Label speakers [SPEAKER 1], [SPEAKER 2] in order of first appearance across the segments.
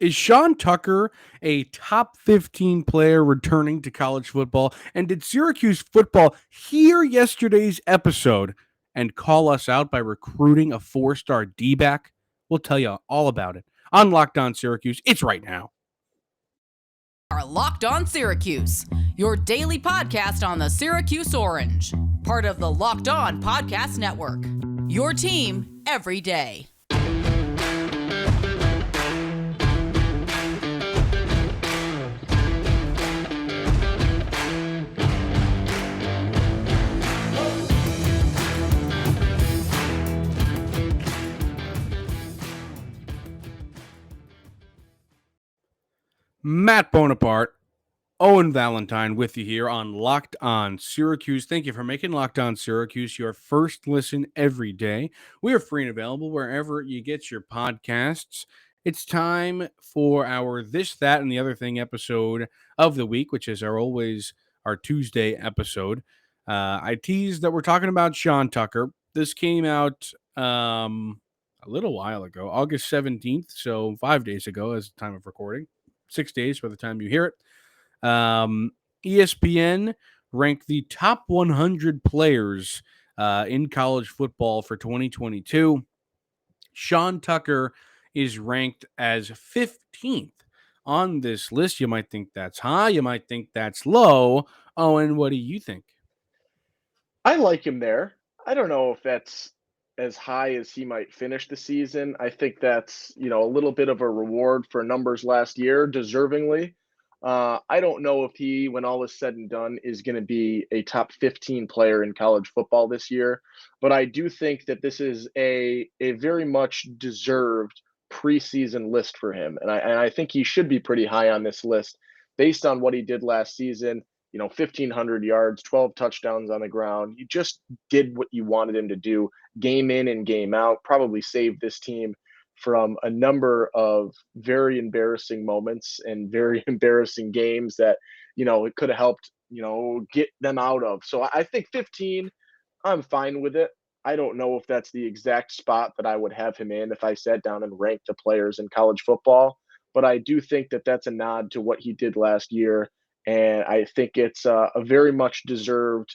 [SPEAKER 1] Is Sean Tucker a top 15 player returning to college football? And did Syracuse football hear yesterday's episode and call us out by recruiting a 4-star D-back? We'll tell you all about it on Locked On Syracuse. It's right now.
[SPEAKER 2] Are Locked On Syracuse, your daily podcast on the Syracuse Orange, part of the Locked On Podcast Network. Your team every day.
[SPEAKER 1] Matt Bonaparte, Owen Valentine with you here on Locked On Syracuse. Thank you for making Locked On Syracuse your first listen every day. We are free and available wherever you get your podcasts. It's time for our This, That, and the Other Thing episode of the week, which is our Tuesday episode. I teased that we're talking about Sean Tucker. This came out a little while ago, August 17th, so 5 days ago as the time of recording. 6 days by the time you hear it. ESPN ranked the top 100 players in college football for 2022. Sean Tucker is ranked as 15th on this list. You might think that's high. You might think that's low. Owen, what do you think?
[SPEAKER 3] I like him there. I don't know if that's as high as he might finish the season. I think that's, a little bit of a reward for numbers last year, deservingly. I don't know if he, when all is said and done, is going to be a top 15 player in college football this year. But I do think that this is a very much deserved preseason list for him. And I think he should be pretty high on this list based on what he did last season. 1,500 yards, 12 touchdowns on the ground. He just did what you wanted him to do, game in and game out, probably saved this team from a number of very embarrassing moments and very embarrassing games that, it could have helped, get them out of. So I think 15, I'm fine with it. I don't know if that's the exact spot that I would have him in if I sat down and ranked the players in college football. But I do think that that's a nod to what he did last year. And I think it's a very much deserved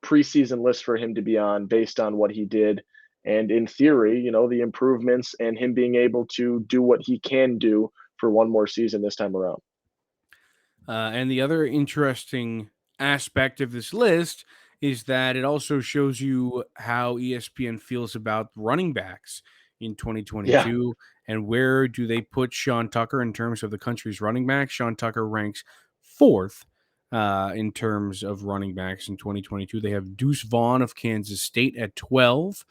[SPEAKER 3] preseason list for him to be on based on what he did. And in theory, the improvements and him being able to do what he can do for one more season this time around.
[SPEAKER 1] And the other interesting aspect of this list is that it also shows you how ESPN feels about running backs in 2022 and where do they put Sean Tucker in terms of the country's running backs. Sean Tucker ranks fourth in terms of running backs in 2022. They have Deuce Vaughn of Kansas State at 12.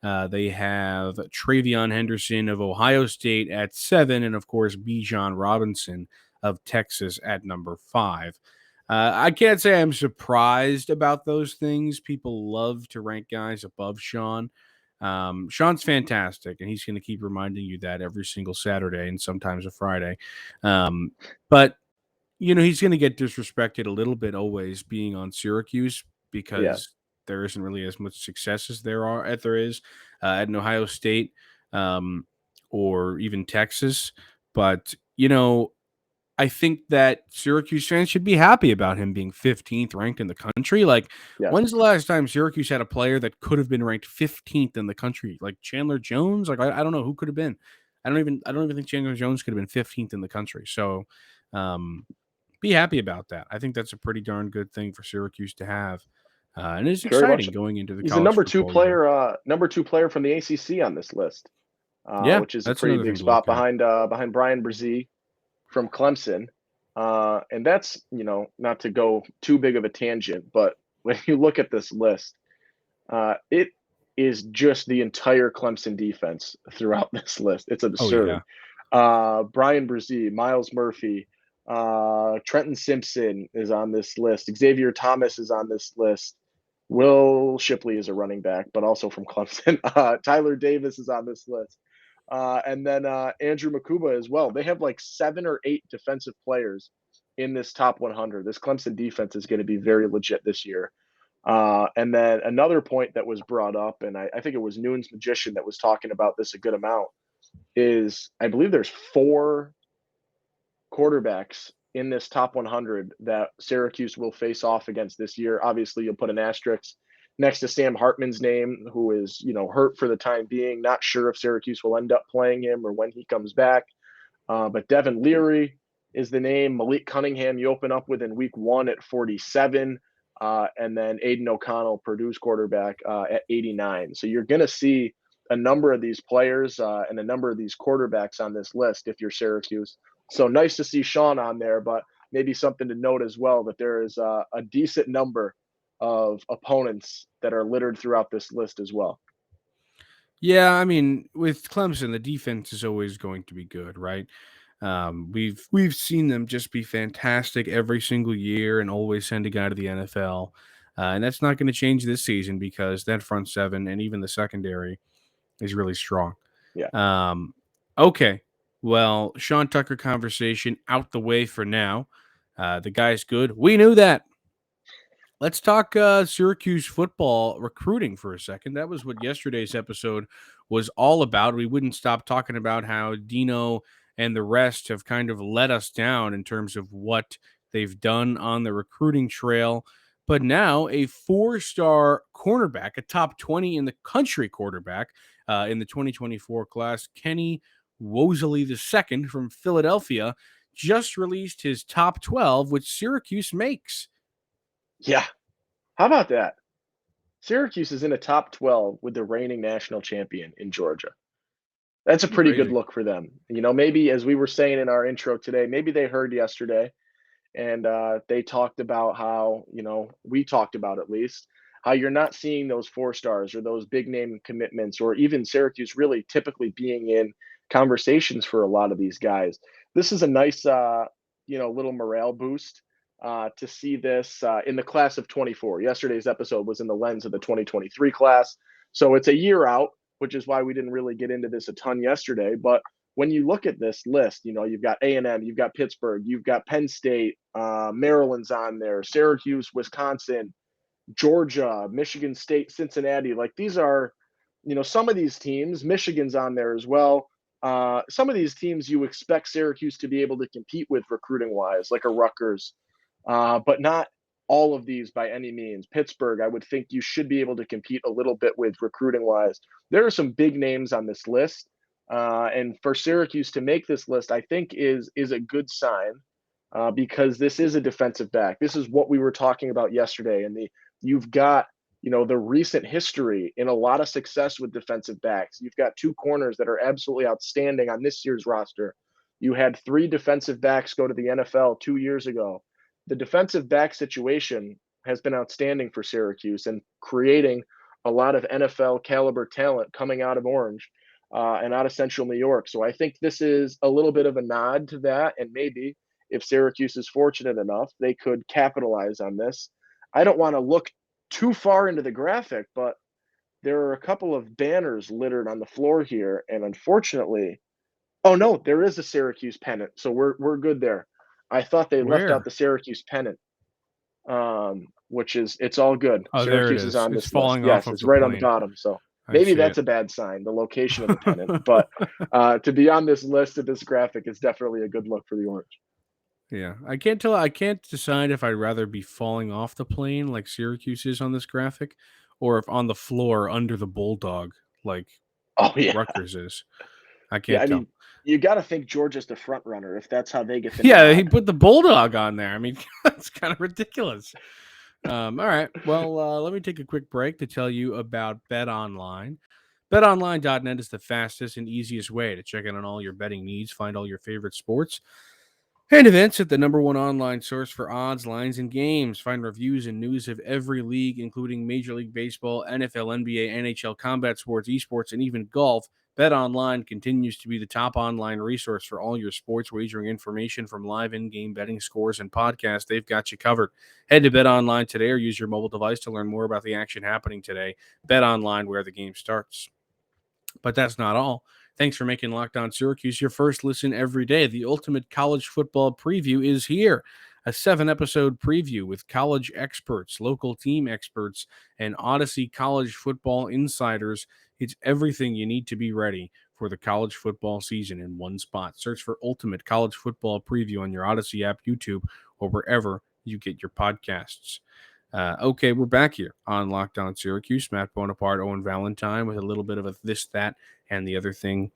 [SPEAKER 1] They have Travion Henderson of Ohio State at 7. And, of course, Bijan Robinson of Texas at number 5. I can't say I'm surprised about those things. People love to rank guys above Sean. Sean's fantastic, and he's going to keep reminding you that every single Saturday and sometimes a Friday. But, he's going to get disrespected a little bit always being on Syracuse because there isn't really as much success as there is at an Ohio State or even Texas. But, I think that Syracuse fans should be happy about him being 15th ranked in the country. When's the last time Syracuse had a player that could have been ranked 15th in the country? Like Chandler Jones? I don't know who could have been. I don't even think Chandler Jones could have been 15th in the country. So be happy about that. I think that's a pretty darn good thing for Syracuse to have. And it's exciting going into the
[SPEAKER 3] He's
[SPEAKER 1] college
[SPEAKER 3] a number two
[SPEAKER 1] player.
[SPEAKER 3] player, number 2 player from the ACC on this list, which is a
[SPEAKER 1] that's
[SPEAKER 3] pretty
[SPEAKER 1] another
[SPEAKER 3] big
[SPEAKER 1] thing to
[SPEAKER 3] spot
[SPEAKER 1] look at.
[SPEAKER 3] behind Brian Brzee from Clemson. And that's, not to go too big of a tangent, but when you look at this list, it is just the entire Clemson defense throughout this list. It's absurd. Brian Brzee, Miles Murphy, Trenton Simpson is on this list. Xavier Thomas is on this list. Will Shipley is a running back, but also from Clemson. Tyler Davis is on this list. And then Andrew Makuba as well. They have like 7 or 8 defensive players in this top 100. This Clemson defense is going to be very legit this year. And then another point that was brought up, and I think it was Noon's Magician that was talking about this a good amount, is I believe there's 4 quarterbacks in this top 100 that Syracuse will face off against this year. Obviously, you'll put an asterisk next to Sam Hartman's name, who is, hurt for the time being. Not sure if Syracuse will end up playing him or when he comes back. But Devin Leary is the name. Malik Cunningham, you open up with in week 1 at 47. And then Aiden O'Connell, Purdue's quarterback, at 89. So you're going to see a number of these players and a number of these quarterbacks on this list if you're Syracuse. So nice to see Sean on there, but maybe something to note as well that there is a decent number of opponents that are littered throughout this list as well.
[SPEAKER 1] Yeah, I mean, with Clemson, the defense is always going to be good, right? We've seen them just be fantastic every single year and always send a guy to the NFL. And that's not going to change this season because that front seven and even the secondary is really strong.
[SPEAKER 3] Yeah.
[SPEAKER 1] Okay. Well, Sean Tucker conversation out the way for now. The guy's good. We knew that. Let's talk Syracuse football recruiting for a second. That was what yesterday's episode was all about. We wouldn't stop talking about how Dino and the rest have kind of let us down in terms of what they've done on the recruiting trail. But now a 4-star cornerback, a top 20 in the country quarterback in the 2024 class, Kenny Woseley II from Philadelphia, just released his top 12, which Syracuse makes.
[SPEAKER 3] Yeah. How about that? Syracuse is in a top 12 with the reigning national champion in Georgia. That's a pretty good look for them. Maybe as we were saying in our intro today, maybe they heard yesterday and they talked about how, we talked about at least, how you're not seeing those 4 stars or those big name commitments or even Syracuse really typically being in conversations for a lot of these guys. This is a nice, little morale boost. To see this in the class of 24. Yesterday's episode was in the lens of the 2023 class. So it's a year out, which is why we didn't really get into this a ton yesterday. But when you look at this list, you've got A&M, you've got Pittsburgh, you've got Penn State, Maryland's on there, Syracuse, Wisconsin, Georgia, Michigan State, Cincinnati. Like these are, some of these teams, Michigan's on there as well. Some of these teams you expect Syracuse to be able to compete with recruiting wise, like a Rutgers. But not all of these by any means. Pittsburgh, I would think you should be able to compete a little bit with recruiting wise. There are some big names on this list. And for Syracuse to make this list, I think is a good sign because this is a defensive back. This is what we were talking about yesterday. And you've got, the recent history in a lot of success with defensive backs. You've got 2 corners that are absolutely outstanding on this year's roster. You had 3 defensive backs go to the NFL 2 years ago. The defensive back situation has been outstanding for Syracuse and creating a lot of NFL caliber talent coming out of Orange and out of Central New York. So I think this is a little bit of a nod to that. And maybe if Syracuse is fortunate enough, they could capitalize on this. I don't want to look too far into the graphic, but there are a couple of banners littered on the floor here. And unfortunately, oh no, there is a Syracuse pennant. So we're good there. I thought they left out the Syracuse pennant, which is it's all good.
[SPEAKER 1] Oh,
[SPEAKER 3] Syracuse
[SPEAKER 1] there it
[SPEAKER 3] is on
[SPEAKER 1] it's
[SPEAKER 3] this
[SPEAKER 1] falling
[SPEAKER 3] list.
[SPEAKER 1] off
[SPEAKER 3] Yes,
[SPEAKER 1] of
[SPEAKER 3] it's
[SPEAKER 1] the
[SPEAKER 3] right
[SPEAKER 1] plane.
[SPEAKER 3] on the bottom. So maybe that's a bad sign, the location of the pennant. But to be on this list of this graphic is definitely a good look for the Orange.
[SPEAKER 1] Yeah, I can't tell. I can't decide if I'd rather be falling off the plane like Syracuse is on this graphic, or if on the floor under the bulldog like Rutgers is. I
[SPEAKER 3] Yeah,
[SPEAKER 1] can't
[SPEAKER 3] I
[SPEAKER 1] tell.
[SPEAKER 3] mean, you got to think Georgia's the front runner if that's how they get the
[SPEAKER 1] Yeah,
[SPEAKER 3] nod.
[SPEAKER 1] he put the bulldog on there. I mean, that's kind of ridiculous. All right. Well, let me take a quick break to tell you about BetOnline. BetOnline.net is the fastest and easiest way to check in on all your betting needs, find all your favorite sports and events at the number one online source for odds, lines, and games. Find reviews and news of every league, including Major League Baseball, NFL, NBA, NHL, combat sports, esports, and even golf. BetOnline continues to be the top online resource for all your sports wagering information from live in-game betting scores and podcasts. They've got you covered. Head to BetOnline today or use your mobile device to learn more about the action happening today. BetOnline, where the game starts. But that's not all. Thanks for making Locked On Syracuse your first listen every day. The ultimate college football preview is here. A 7-episode preview with college experts, local team experts, and Odyssey college football insiders. It's everything you need to be ready for the college football season in one spot. Search for Ultimate College Football Preview on your Odyssey app, YouTube, or wherever you get your podcasts. Okay, we're back here on Locked On Syracuse. Matt Bonaparte, Owen Valentine with a little bit of a this, that, and the other thing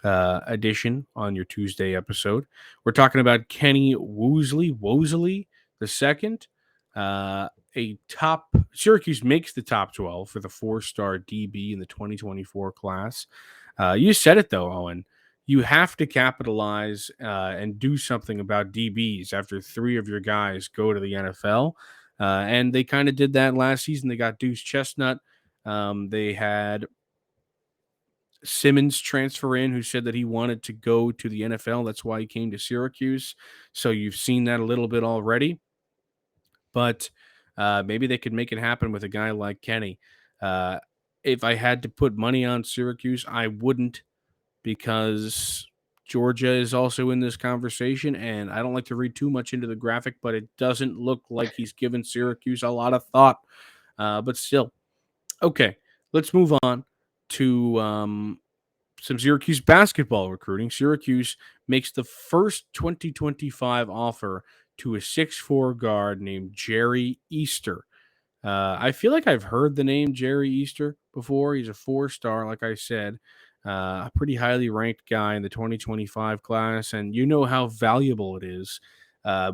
[SPEAKER 1] edition on your Tuesday episode. We're talking about Kenny Wosley the second. A top Syracuse makes the top 12 for the 4-star DB in the 2024 class. You said it though, Owen. You have to capitalize and do something about DBs after 3 of your guys go to the NFL. And they kind of did that last season. They got Deuce Chestnut. They had Simmons transfer in, who said that he wanted to go to the NFL. That's why he came to Syracuse. So you've seen that a little bit already. But maybe they could make it happen with a guy like Kenny. If I had to put money on Syracuse, I wouldn't, because Georgia is also in this conversation, and I don't like to read too much into the graphic, but it doesn't look like he's given Syracuse a lot of thought. But still, okay, let's move on to some Syracuse basketball recruiting. Syracuse makes the first 2025 offer to a 6'4" guard named Jerry Easter. I feel like I've heard the name Jerry Easter before. He's a 4-star, like I said, a pretty highly ranked guy in the 2025 class. And you know how valuable it is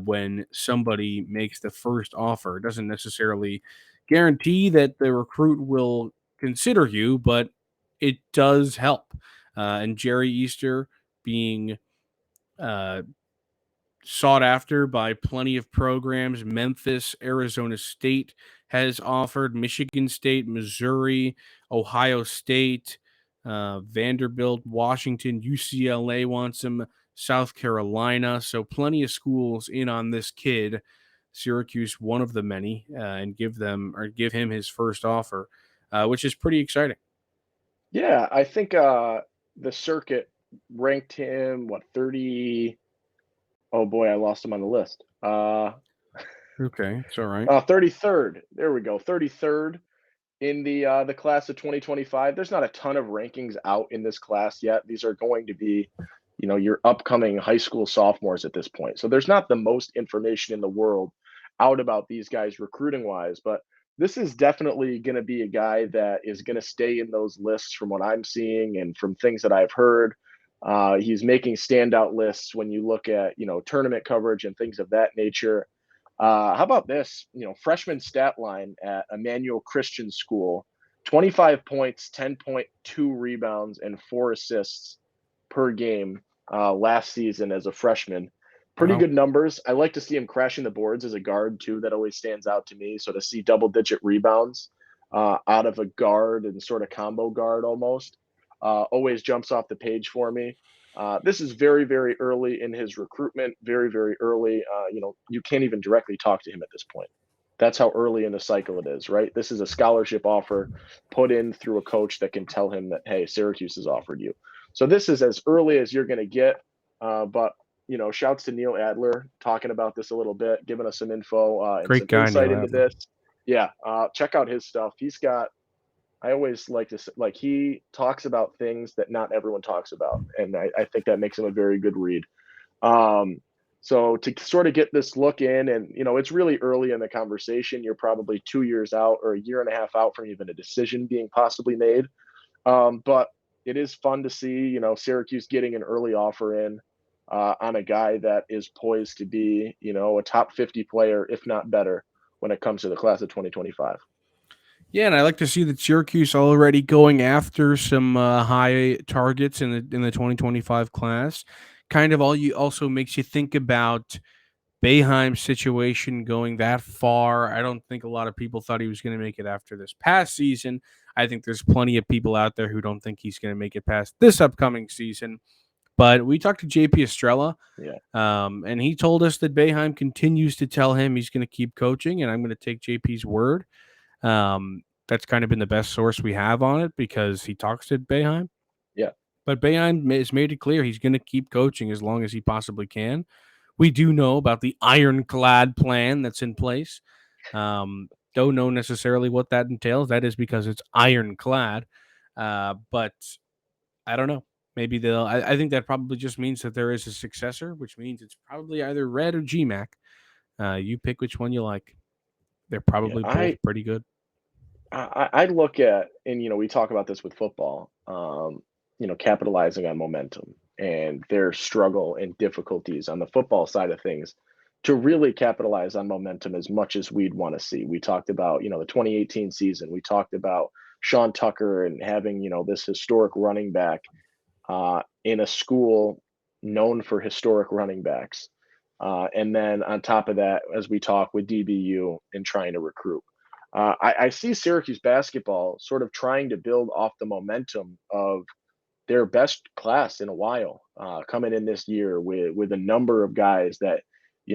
[SPEAKER 1] when somebody makes the first offer. It doesn't necessarily guarantee that the recruit will consider you, but it does help. And Jerry Easter being sought after by plenty of programs. Memphis, Arizona State has offered, Michigan State, Missouri, Ohio State, Vanderbilt, Washington, UCLA wants him, South Carolina. So plenty of schools in on this kid. Syracuse, one of the many, and give him his first offer, which is pretty exciting.
[SPEAKER 3] Yeah, I think the circuit ranked him 30. Oh boy, I lost him on the list.
[SPEAKER 1] Okay, it's all right.
[SPEAKER 3] 33rd. There we go. 33rd in the class of 2025. There's not a ton of rankings out in this class yet. These are going to be, your upcoming high school sophomores at this point. So there's not the most information in the world out about these guys recruiting wise, but this is definitely going to be a guy that is going to stay in those lists from what I'm seeing and from things that I've heard. He's making standout lists when you look at, tournament coverage and things of that nature. How about this? Freshman stat line at Emmanuel Christian School, 25 points, 10.2 rebounds, and 4 assists per game last season as a freshman. Pretty
[SPEAKER 1] Wow.
[SPEAKER 3] good numbers. I like to see him crashing the boards as a guard too. That always stands out to me. So to see double-digit rebounds out of a guard and sort of combo guard almost always jumps off the page for me. This is very, very early in his recruitment, very, very early. You can't even directly talk to him at this point. That's how early in the cycle it is, right? This is a scholarship offer put in through a coach that can tell him that, hey, Syracuse has offered you. So this is as early as you're going to get. But, shouts to Neil Adler talking about this a little bit, giving us some info and
[SPEAKER 1] Great
[SPEAKER 3] some
[SPEAKER 1] guy,
[SPEAKER 3] insight
[SPEAKER 1] Neil
[SPEAKER 3] into
[SPEAKER 1] Adler.
[SPEAKER 3] this. Yeah, check out his stuff. I always like to he talks about things that not everyone talks about, and I think that makes him a very good read. So to sort of get this look in, and it's really early in the conversation. You're probably 2 years out or a year and a half out from even a decision being possibly made. But it is fun to see, Syracuse getting an early offer in on a guy that is poised to be, a top 50 player, if not better, when it comes to the class of 2025.
[SPEAKER 1] Yeah, and I like to see that Syracuse already going after some high targets in the 2025 class. Kind of also makes you think about Boeheim's situation going that far. I don't think a lot of people thought he was going to make it after this past season. I think there's plenty of people out there who don't think he's going to make it past this upcoming season. But we talked to JP Estrella,
[SPEAKER 3] Yeah.
[SPEAKER 1] and he told us that Boeheim continues to tell him he's going to keep coaching, and I'm going to take JP's word. That's kind of been the best source we have on it because he talks to Boeheim.
[SPEAKER 3] Yeah.
[SPEAKER 1] But Boeheim has made it clear he's going to keep coaching as long as he possibly can. We do know about the ironclad plan that's in place. Don't know necessarily what that entails. That is because it's ironclad. But I don't know. Maybe they'll. I think that probably just means that there is a successor, which means it's probably either Red or GMAC. You pick which one you like. They're
[SPEAKER 3] Yeah,
[SPEAKER 1] probably both pretty good.
[SPEAKER 3] I look at, and we talk about this with football, capitalizing on momentum and their struggle and difficulties on the football side of things to really capitalize on momentum as much as we'd want to see. We talked about, the 2018 season. We talked about Sean Tucker and having, this historic running back in a school known for historic running backs. And then on top of that, as we talk with DBU and trying to recruit. I see Syracuse basketball sort of trying to build off the momentum of their best class in a while, coming in this year with a number of guys that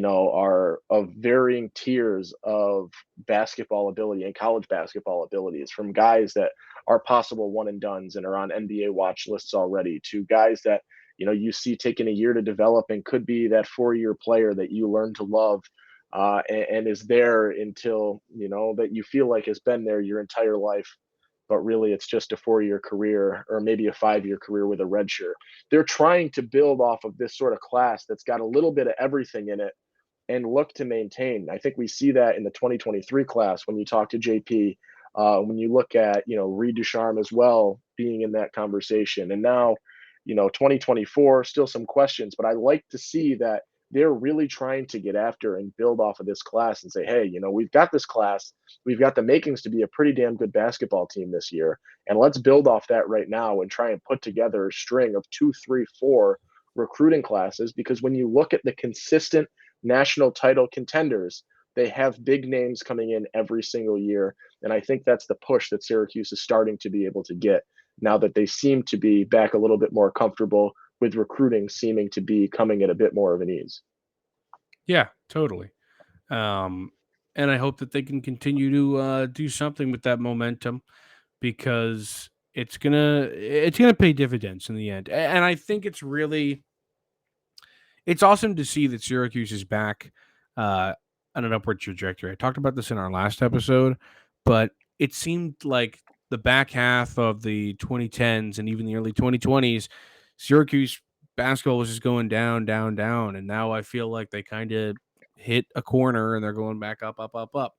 [SPEAKER 3] are of varying tiers of basketball ability and college basketball abilities, from guys that are possible one and dones and are on NBA watch lists already, to guys that you see taking a year to develop and could be that 4-year player that you learn to love, and is there until that you feel like has been there your entire life, but really it's just a 4-year career or maybe a 5-year career with a red shirt. They're trying to build off of this sort of class that's got a little bit of everything in it and look to maintain. I think we see that in the 2023 class when you talk to JP, when you look at, Reed Ducharme as well being in that conversation. And now, 2024, still some questions, but I like to see that they're really trying to get after and build off of this class and say, hey, we've got this class. We've got the makings to be a pretty damn good basketball team this year. And let's build off that right now and try and put together a string of 2, 3, 4 recruiting classes. Because when you look at the consistent national title contenders, they have big names coming in every single year. And I think that's the push that Syracuse is starting to be able to get now that they seem to be back a little bit more comfortable with recruiting seeming to be coming at a bit more of an ease.
[SPEAKER 1] Yeah, totally. And I hope that they can continue to do something with that momentum, because it's gonna pay dividends in the end. And I think it's awesome to see that Syracuse is back on an upward trajectory. I talked about this in our last episode, but it seemed like the back half of the 2010s and even the early 2020s, Syracuse basketball was just going down, down, down. And now I feel like they kind of hit a corner and they're going back up, up, up, up.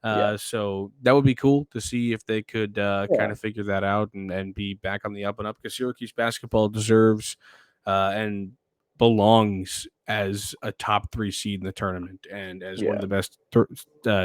[SPEAKER 3] Yeah.
[SPEAKER 1] So that would be cool to see if they could kind
[SPEAKER 3] Yeah.
[SPEAKER 1] of figure that out and be back on the up and up, because Syracuse basketball deserves and belongs as a top 3 seed in the tournament and as one of
[SPEAKER 3] Yeah.
[SPEAKER 1] the best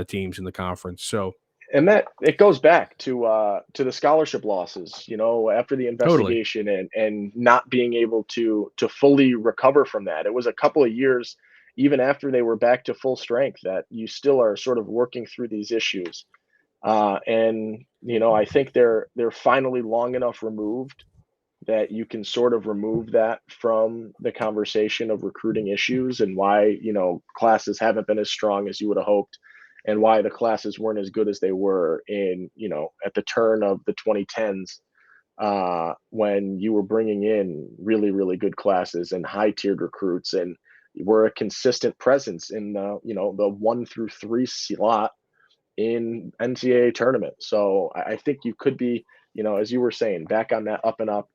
[SPEAKER 1] teams in the conference. So
[SPEAKER 3] And that it goes back to the scholarship losses, after the
[SPEAKER 1] totally.
[SPEAKER 3] investigation and not being able to fully recover from that. It was a couple of years, even after they were back to full strength, that you still are sort of working through these issues. And I think they're finally long enough removed that you can sort of remove that from the conversation of recruiting issues and why, classes haven't been as strong as you would have hoped, and why the classes weren't as good as they were in, at the turn of the 2010s, when you were bringing in really, really good classes and high tiered recruits and were a consistent presence in the 1 through 3 slot in NCAA tournament. So I think you could be, as you were saying, back on that up and up,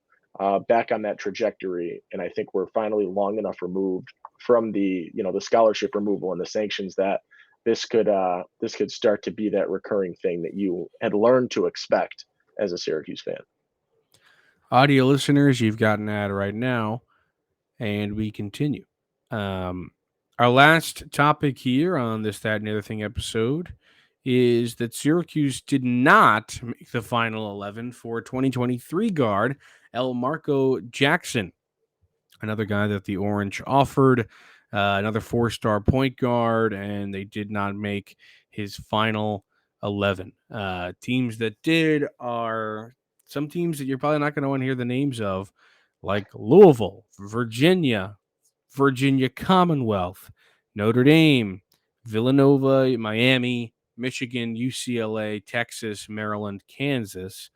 [SPEAKER 3] back on that trajectory. And I think we're finally long enough removed from the scholarship removal and the sanctions that this could start to be that recurring thing that you had learned to expect as a Syracuse fan.
[SPEAKER 1] Audio listeners, you've gotten that right now, and we continue. Our last topic here on this, that, and the other thing episode is that Syracuse did not make the final 11 for 2023 guard El Marco Jackson, another guy that the Orange offered, another 4-star point guard, and they did not make his final 11. Teams that did are some teams that you're probably not going to want to hear the names of, like Louisville, Virginia, Virginia Commonwealth, Notre Dame, Villanova, Miami, Michigan, UCLA, Texas, Maryland, Kansas.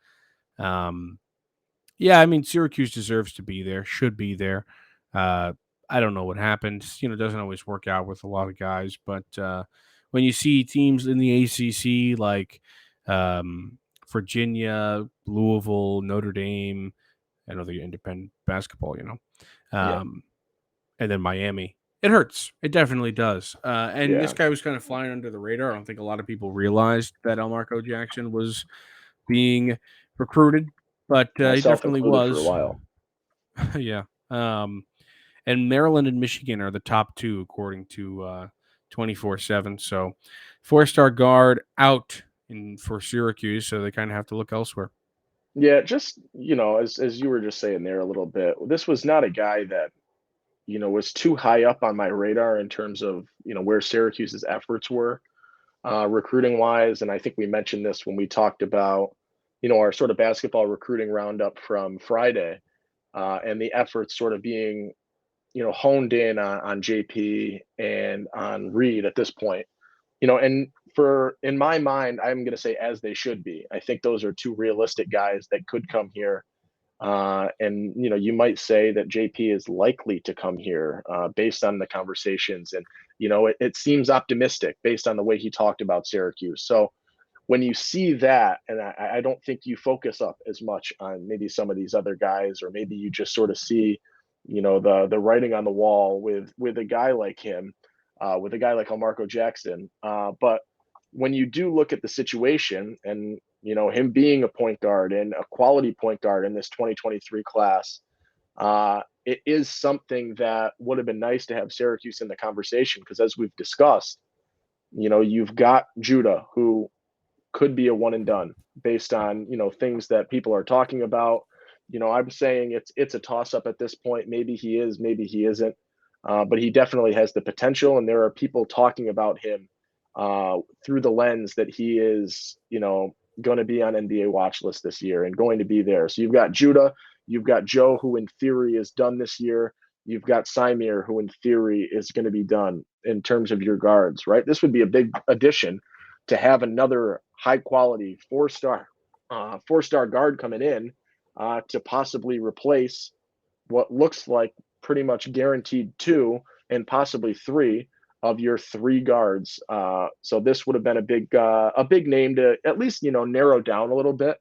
[SPEAKER 1] Yeah, I mean, Syracuse deserves to be there, should be there. I don't know what happened. It doesn't always work out with a lot of guys, but when you see teams in the ACC like Virginia, Louisville, Notre Dame, another independent basketball,
[SPEAKER 3] Yeah.
[SPEAKER 1] And then Miami. It hurts. It definitely does. And this
[SPEAKER 3] Yeah.
[SPEAKER 1] guy was kind of flying under the radar. I don't think a lot of people realized that Elmarco Jackson was being recruited, but he
[SPEAKER 3] Myself
[SPEAKER 1] definitely
[SPEAKER 3] included for a
[SPEAKER 1] was.
[SPEAKER 3] while.
[SPEAKER 1] Yeah. And Maryland and Michigan are the top two, according to 24/7. So 4-star guard out for Syracuse, so they kind of have to look elsewhere.
[SPEAKER 3] Yeah, just, as you were just saying there a little bit, this was not a guy that, was too high up on my radar in terms of, where Syracuse's efforts were recruiting wise. And I think we mentioned this when we talked about, our sort of basketball recruiting roundup from Friday, and the efforts sort of being, honed in on JP and on Reed at this point. And in my mind, I'm going to say as they should be. I think those are two realistic guys that could come here. And you might say that JP is likely to come here based on the conversations, and it seems optimistic based on the way he talked about Syracuse. So when you see that, and I don't think you focus up as much on maybe some of these other guys, or maybe you just sort of see, the writing on the wall with a guy like him, with a guy like Elmarco Jackson. But when you do look at the situation, and him being a point guard and a quality point guard in this 2023 class, it is something that would have been nice to have Syracuse in the conversation, because as we've discussed, you've got Judah, who could be a one and done based on things that people are talking about. I'm saying it's a toss up at this point. Maybe he is, maybe he isn't, but he definitely has the potential, and there are people talking about him through the lens that he is going to be on NBA watch list this year and going to be there. So you've got Judah, you've got Joe, who in theory is done this year. You've got Symir, who in theory is going to be done in terms of your guards, right? This would be a big addition to have another high quality four-star guard coming in to possibly replace what looks like pretty much guaranteed two and possibly three of your three guards. So this would have been a big name to at least narrow down a little bit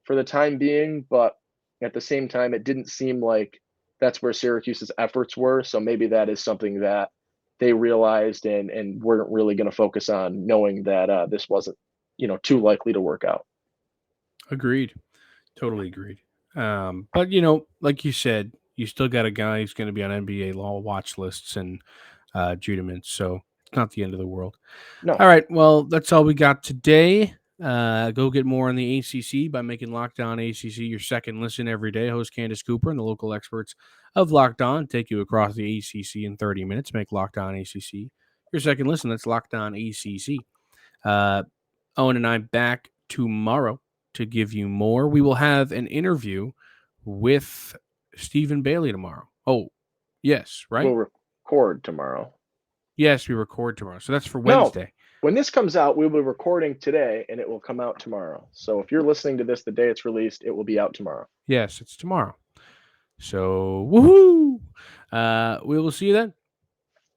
[SPEAKER 3] for the time being. But at the same time, it didn't seem like that's where Syracuse's efforts were. So maybe that is something that they realized and weren't really going to focus on, knowing that this wasn't too likely to work out.
[SPEAKER 1] Agreed. Totally agreed. But like you said, you still got a guy who's going to be on NBA law watch lists and Judaments, so it's not the end of the world.
[SPEAKER 3] No.
[SPEAKER 1] All right, well, that's all we got today. Go get more on the ACC by making Locked On ACC your second listen every day. Host Candace Cooper and the local experts of Locked On take you across the ACC in 30 minutes. Make Locked On ACC your second listen. That's Locked On ACC. Owen and I back tomorrow to give you more. We will have an interview with Stephen Bailey tomorrow. Oh, yes, right?
[SPEAKER 3] We'll record tomorrow.
[SPEAKER 1] Yes, we record tomorrow. So that's for
[SPEAKER 3] No,
[SPEAKER 1] Wednesday.
[SPEAKER 3] when this comes out, we'll be recording today and it will come out tomorrow. So if you're listening to this the day it's released, it will be out tomorrow.
[SPEAKER 1] Yes, it's tomorrow. So, woohoo! We will see you then.